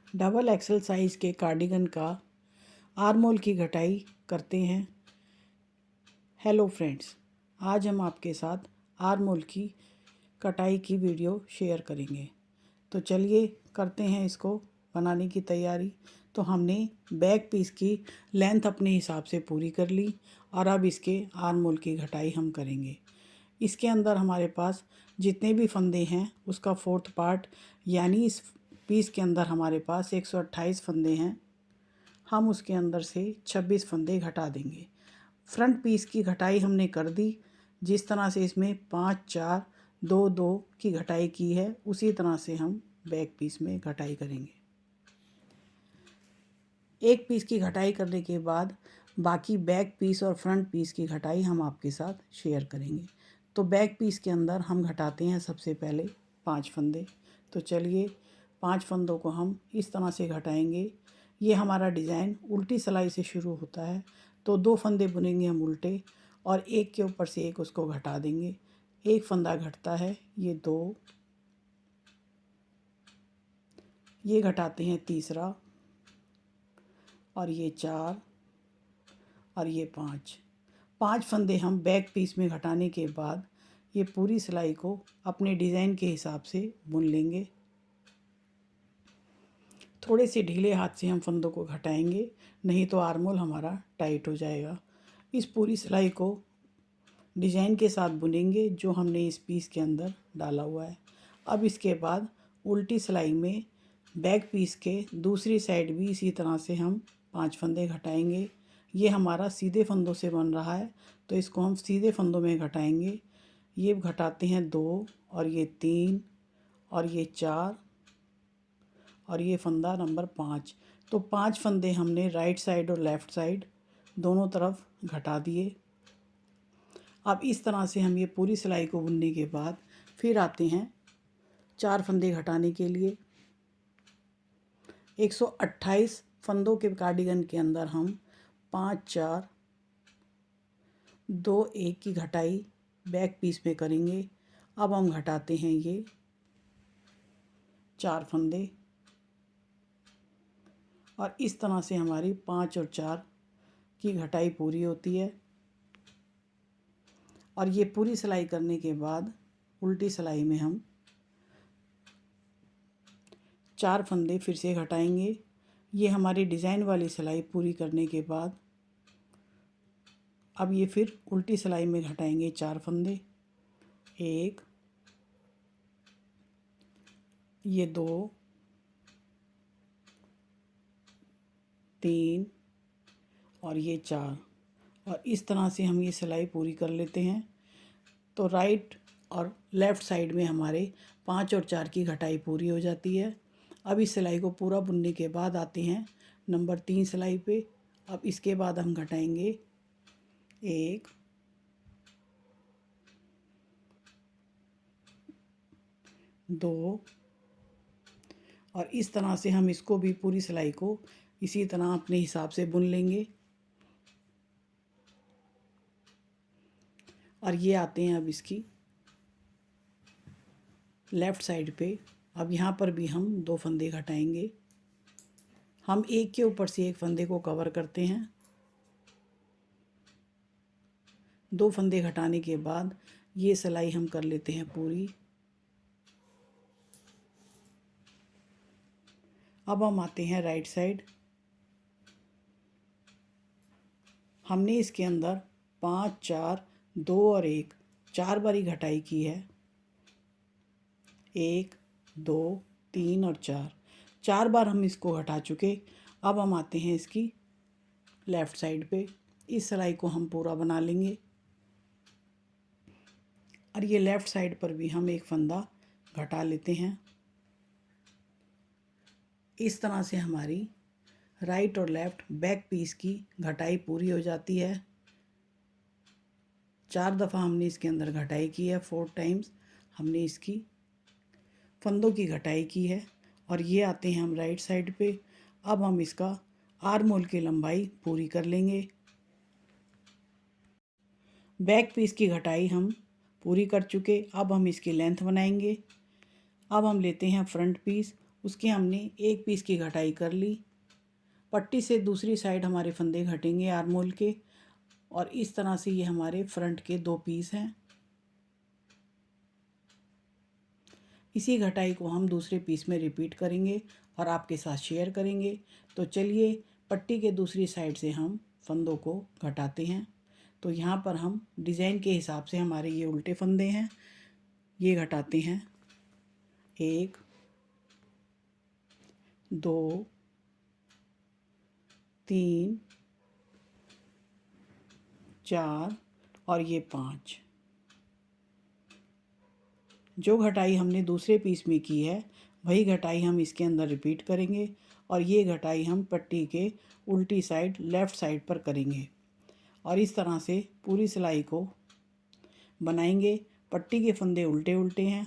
Double XL size के cardigan का arm hole की घटाई करते हैं। हेलो फ्रेंड्स, आज हम आपके साथ आर्म होल की कटाई की वीडियो शेयर करेंगे। तो चलिए करते हैं इसको बनाने की तैयारी। तो हमने बैक पीस की लेंथ अपने हिसाब से पूरी कर ली और अब इसके आर्म होल की घटाई हम करेंगे। इसके अंदर हमारे पास जितने भी फंदे हैं उसका फोर्थ पार्ट, यानी इस पीस के अंदर हमारे पास 128 फंदे हैं। हम उसके अंदर से 26 फंदे घटा देंगे। फ्रंट पीस की घटाई हमने कर दी। जिस तरह से इसमें 5 4 2 2 की घटाई की है, उसी तरह से हम बैक पीस में घटाई करेंगे। एक पीस की घटाई करने के बाद बाकी बैक पीस और फ्रंट पीस की घटाई हम आपके साथ शेयर करेंगे। तो बैक पीस के अंदर हम घटाते हैं सबसे पहले 5 फंदे। तो चलिए 5 फंदों को हम इस तरह से घटाएंगे। ये हमारा डिज़ाइन उल्टी सिलाई से शुरू होता है, तो 2 फंदे बुनेंगे हम उल्टे और एक के ऊपर से एक उसको घटा देंगे। एक फंदा घटता है, ये 2, ये घटाते हैं तीसरा, और ये 4 और ये 5 फंदे हम बैक पीस में घटाने के बाद ये पूरी सिलाई को अपने डिज़ाइन के हिसाब से बुन लेंगे। थोड़े से ढीले हाथ से हम फंदों को घटाएंगे, नहीं तो आर्म होल हमारा टाइट हो जाएगा। इस पूरी सिलाई को डिज़ाइन के साथ बुनेंगे जो हमने इस पीस के अंदर डाला हुआ है। अब इसके बाद उल्टी सिलाई में बैक पीस के दूसरी साइड भी इसी तरह से हम 5 फंदे घटाएंगे। ये हमारा सीधे फंदों से बन रहा है, तो इसको हम सीधे फंदों में घटाएंगे। ये घटाते हैं 2 और ये 3 और ये 4 और ये फंदा नंबर 5। तो 5 फंदे हमने राइट साइड और लेफ़्ट साइड दोनों तरफ घटा दिए। अब इस तरह से हम ये पूरी सिलाई को बुनने के बाद फिर आते हैं 4 फंदे घटाने के लिए। 128 फंदों के कार्डिगन के अंदर हम 5 4 2 1 की घटाई बैक पीस में करेंगे। अब हम घटाते हैं ये 4 फंदे और इस तरह से हमारी 5 और 4 की घटाई पूरी होती है। और ये पूरी सिलाई करने के बाद उल्टी सिलाई में हम 4 फंदे फिर से घटाएंगे। ये हमारी डिज़ाइन वाली सिलाई पूरी करने के बाद अब ये फिर उल्टी सिलाई में घटाएंगे 4 फंदे। 1, ये 2, 3 और ये 4, और इस तरह से हम ये सिलाई पूरी कर लेते हैं। तो राइट और लेफ़्ट साइड में हमारे 5 और 4 की घटाई पूरी हो जाती है। अब इस सिलाई को पूरा बुनने के बाद आते हैं नंबर 3 सिलाई पे। अब इसके बाद हम घटाएंगे 1, 2 और इस तरह से हम इसको भी पूरी सिलाई को इसी तरह अपने हिसाब से बुन लेंगे। और ये आते हैं अब इसकी लेफ़्ट साइड पे। अब यहाँ पर भी हम 2 फंदे घटाएंगे। हम एक के ऊपर से एक फंदे को कवर करते हैं। 2 फंदे घटाने के बाद ये सिलाई हम कर लेते हैं पूरी। अब हम आते हैं राइट साइड। हमने इसके अंदर 5 4 2 और 1 4 बारी घटाई की है। 1 2 3 और 4 बार हम इसको घटा चुके। अब हम आते हैं इसकी लेफ़्ट साइड पे। इस सिलाई को हम पूरा बना लेंगे और ये लेफ़्ट साइड पर भी हम एक फंदा घटा लेते हैं। इस तरह से हमारी राइट और लेफ़्ट बैक पीस की घटाई पूरी हो जाती है। 4 दफ़ा हमने इसके अंदर घटाई की है, 4 टाइम्स हमने इसकी फंदों की घटाई की है। और ये आते हैं हम राइट साइड पे। अब हम इसका आर्म होल की लंबाई पूरी कर लेंगे। बैक पीस की घटाई हम पूरी कर चुके। अब हम इसकी लेंथ बनाएंगे। अब हम लेते हैं फ्रंट पीस उसकी हमने एक पीस की घटाई कर ली। पट्टी से दूसरी साइड हमारे फंदे घटेंगे आर्मोल के, और इस तरह से ये हमारे फ्रंट के 2 पीस हैं। इसी घटाई को हम दूसरे पीस में रिपीट करेंगे और आपके साथ शेयर करेंगे। तो चलिए पट्टी के दूसरी साइड से हम फंदों को घटाते हैं। तो यहाँ पर हम डिज़ाइन के हिसाब से, हमारे ये उल्टे फंदे हैं, ये घटाते हैं। 1 2 3 4 और ये 5। जो घटाई हमने दूसरे पीस में की है वही घटाई हम इसके अंदर रिपीट करेंगे, और ये घटाई हम पट्टी के उल्टी साइड लेफ़्ट साइड पर करेंगे, और इस तरह से पूरी सिलाई को बनाएंगे। पट्टी के फंदे उल्टे उल्टे हैं,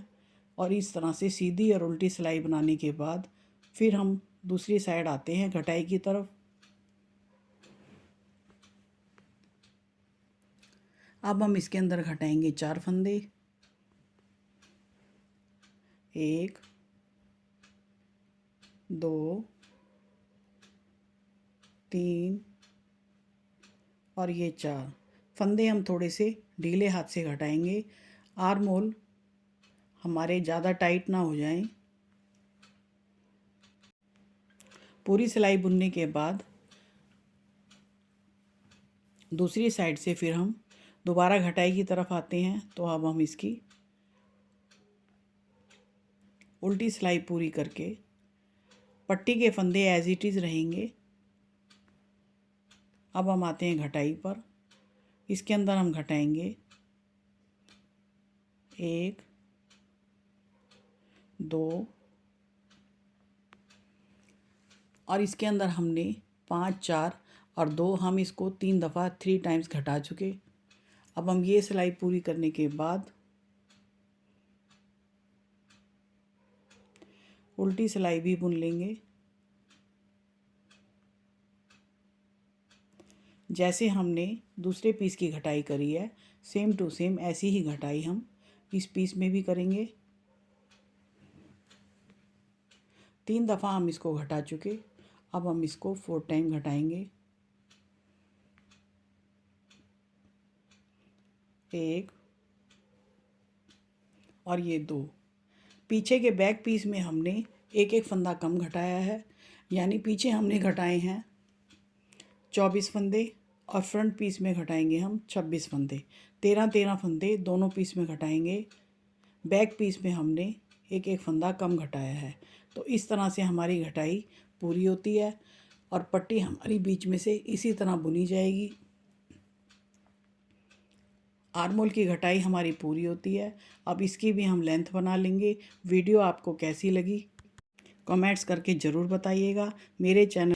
और इस तरह से सीधी और उल्टी सिलाई बनाने के बाद फिर हम दूसरी साइड आते हैं घटाई की तरफ। अब हम इसके अंदर घटाएंगे 4 फंदे। 1 2 3 और ये 4 फंदे हम थोड़े से ढीले हाथ से घटाएंगे, आर्मोल हमारे ज़्यादा टाइट ना हो जाएं। पूरी सिलाई बुनने के बाद दूसरी साइड से फिर हम दोबारा घटाई की तरफ आते हैं। तो अब हम इसकी उल्टी सिलाई पूरी करके पट्टी के फंदे एज इट इज़ रहेंगे। अब हम आते हैं घटाई पर। इसके अंदर हम घटाएंगे 1 2 और इसके अंदर हमने 5 4 और 2, हम इसको 3 दफ़ा 3 टाइम्स घटा चुके। अब हम ये सिलाई पूरी करने के बाद उल्टी सिलाई भी बुन लेंगे। जैसे हमने दूसरे पीस की घटाई करी है, सेम टू सेम ऐसी ही घटाई हम इस पीस में भी करेंगे। 3 दफ़ा हम इसको घटा चुके। अब हम इसको 4 टाइम घटाएंगे। 1 और ये 2। पीछे के बैक पीस में हमने एक एक फंदा कम घटाया है, यानी पीछे हमने घटाए हैं 24 फंदे, और फ्रंट पीस में घटाएंगे हम 26 फंदे। 13 फंदे दोनों पीस में घटाएंगे। बैक पीस में हमने एक एक फंदा कम घटाया है। तो इस तरह से हमारी घटाई पूरी होती है, और पट्टी हमारी बीच में से इसी तरह बुनी जाएगी। आर्मोल की घटाई हमारी पूरी होती है। अब इसकी भी हम लेंथ बना लेंगे। वीडियो आपको कैसी लगी कमेंट्स करके ज़रूर बताइएगा। मेरे चैनल